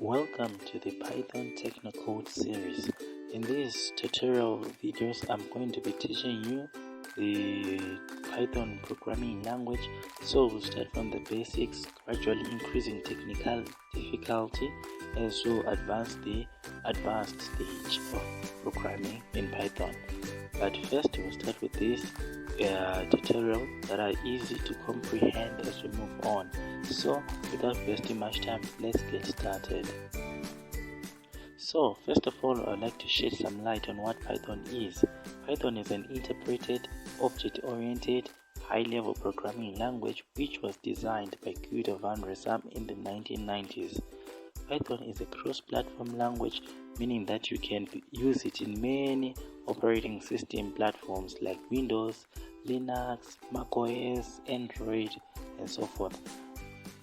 Welcome to the Python Techno-code series. In these tutorial videos, I'm going to be teaching you the Python programming language. So we'll start from the basics, gradually increasing technical difficulty as we advance the advanced stage of programming in Python. But first, we'll start with this tutorial that are easy to comprehend as we move on. So without wasting much time, let's get started. So first of all, I'd like to shed some light on what Python is. Python is an interpreted, object-oriented, high-level programming language which was designed by Guido van Rossum in the 1990s. Python is a cross-platform language, meaning that you can use it in many operating system platforms like Windows, Linux, macOS, Android, and so forth.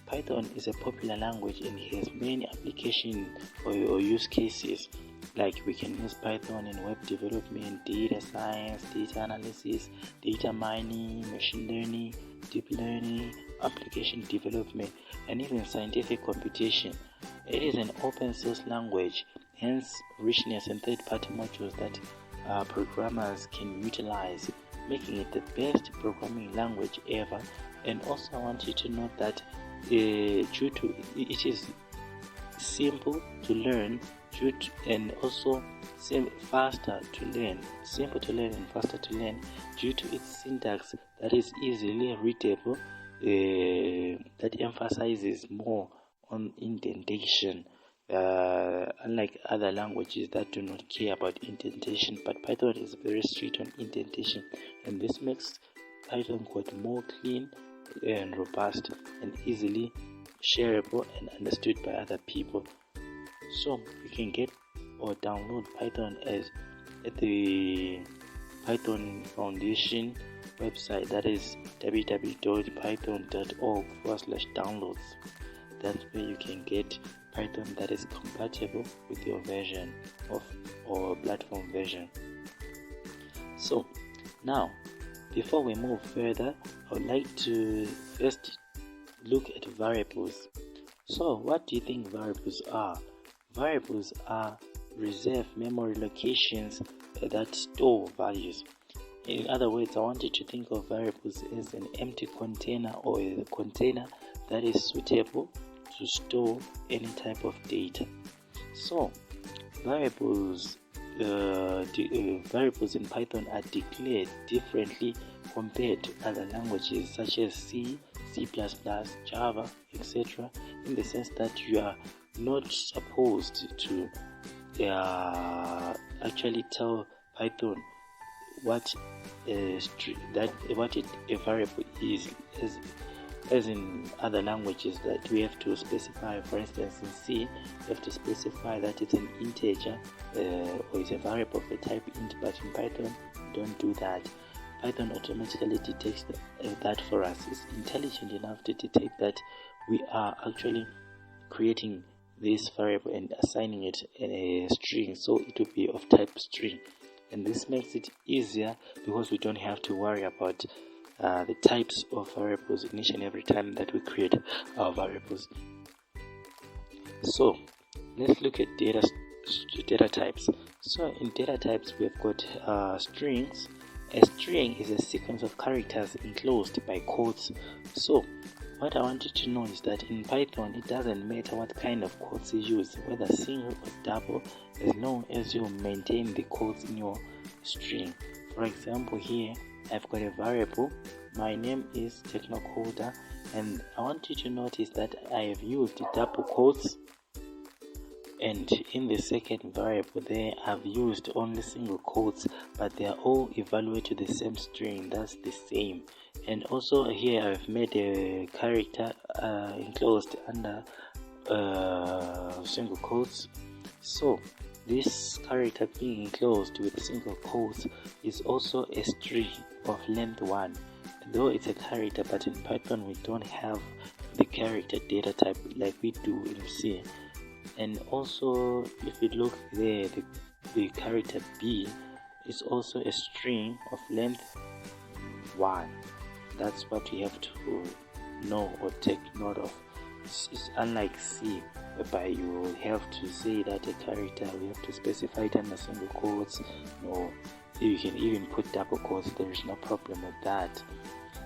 Python is a popular language and has many applications or use cases. Like we can use Python in web development, data science, data analysis, data mining, machine learning, deep learning, application development, and even scientific computation. It is an open source language, hence richness and third-party modules that programmers can utilize, making it the best programming language ever. And also I want you to note that due to it is simple to learn, and also faster to learn, simple to learn and faster to learn due to its syntax that is easily readable, that emphasizes more on indentation, unlike other languages that do not care about indentation. But Python is very strict on indentation, and this makes Python code more clean and robust and easily shareable and understood by other people. So you can get or download Python at the Python Foundation website, that is www.python.org/downloads. That's where you can get Python that is compatible with your version of or platform version. So now, before we move further, I would like to first look at variables. So what do you think variables are? Variables are reserved memory locations that store values. In other words, I want you to think of variables as an empty container or a container that is suitable to store any type of data. So variables in Python are declared differently compared to other languages such as C, C++, Java, etc. in the sense that you are not supposed to actually tell Python what a variable is, as in other languages that we have to specify. For instance, in C, you have to specify that it's an integer or it's a variable of the type int, but in Python, don't do that. Python automatically detects that for us. It's intelligent enough to detect that we are actually creating this variable and assigning it a string, so it will be of type string. And this makes it easier because we don't have to worry about the types of variables each and every time that we create our variables. So let's look at data types. So in data types, we've got strings. A string is a sequence of characters enclosed by quotes. So what I want you to know is that in Python, it doesn't matter what kind of quotes you use, whether single or double, as long as you maintain the quotes in your string. For example, here I've got a variable. My name is Techno-coder, and I want you to notice that I have used double quotes, and in the second variable there I've used only single quotes, but they are all evaluated to the same string. That's the same. And also here I've made a character enclosed under single quotes. So this character being enclosed with single quotes is also a string of length 1. Though it's a character, but in Python we don't have the character data type like we do in C. And also if you look there, the character B is also a string of length 1. That's what you have to know or take note of. It's unlike C, whereby you have to say that a character, we have to specify it under single quotes. No, you can even put double quotes, there is no problem with that.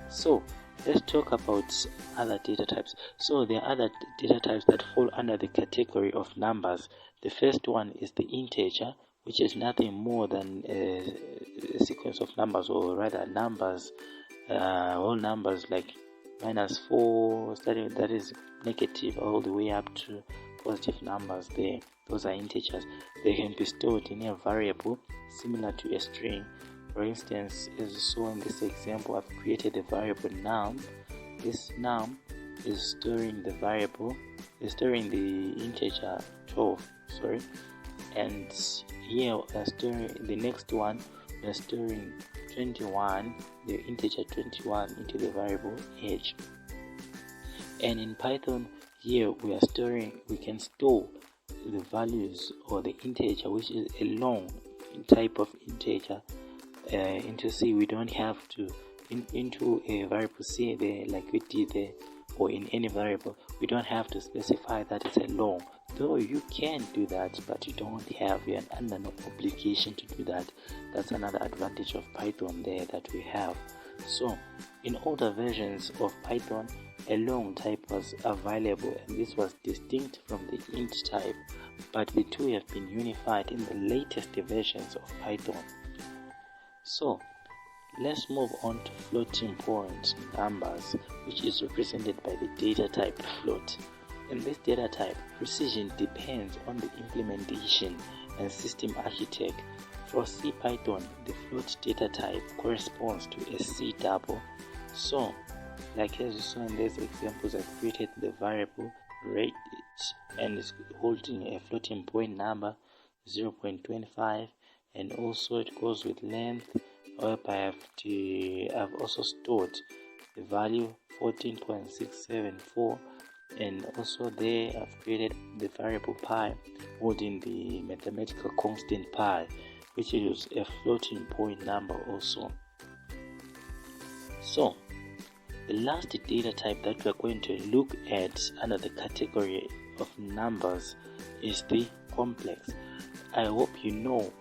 So let's talk about other data types. So there are other data types that fall under the category of numbers. The first one is the integer, which is nothing more than a sequence of numbers, or rather numbers, whole numbers like -4, starting, that is negative, all the way up to positive numbers there. Those are integers. They can be stored in a variable similar to a string. For instance, as you saw in this example, I've created a variable num. This num is storing the integer 12, and here we are storing the next one. We are storing 21, the integer 21, into the variable age. And in Python, here we can store the values, or the integer, which is a long type of integer, into C. We don't have to into a variable C there, like we did there, or in any variable. We don't have to specify that it's a long, though you can do that, but you don't have, you're under no obligation to do that. That's another advantage of Python there that we have. So in older versions of Python, a long type was available, and this was distinct from the int type, but the two have been unified in the latest versions of Python. So let's move on to floating point numbers, which is represented by the data type float. In this data type, precision depends on the implementation and system architect. For C Python, the float data type corresponds to a C double. So, like as you saw in these examples, I've created the variable rate, and it's holding a floating point number 0.25, and also it goes with length, whereby I've also stored the value 14.674, and also there I've created the variable pi holding the mathematical constant pi, which is a floating point number also. So the last data type that we're going to look at under the category of numbers is the complex. I hope you know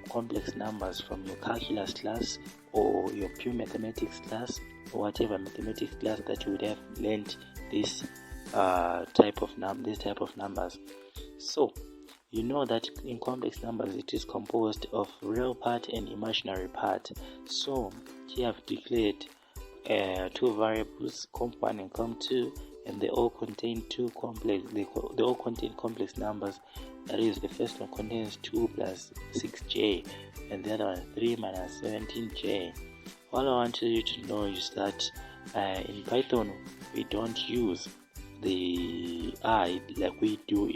complex numbers from your calculus class, or your pure mathematics class, or whatever mathematics class that you would have learned this type of numbers. So you know that in complex numbers it is composed of real part and imaginary part. So here I've declared two variables, comp1 and comp2, and they all contain they all contain complex numbers. That is, the first one contains 2 plus 6j, and the other one 3 minus 17j. All I want you to know is that in Python we don't use the I like we do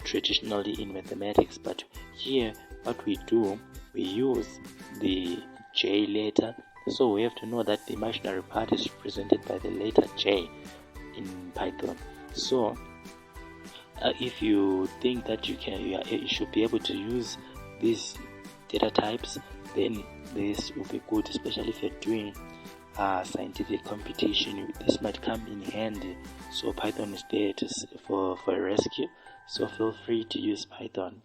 traditionally in mathematics, but here what we do, we use the j letter. So we have to know that the imaginary part is represented by the letter j in Python. So if you think that you should be able to use these data types, then this will be good, especially if you're doing scientific computation. This might come in handy. So Python is there for a rescue, so feel free to use Python.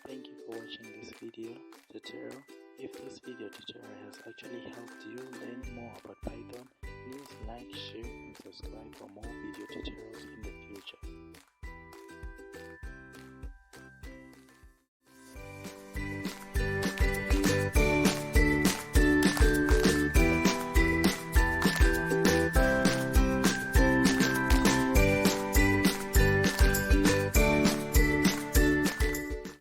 Thank you for watching this video tutorial. If this video tutorial has actually helped you learn more about Python, please like, share and subscribe for more video tutorials in the future.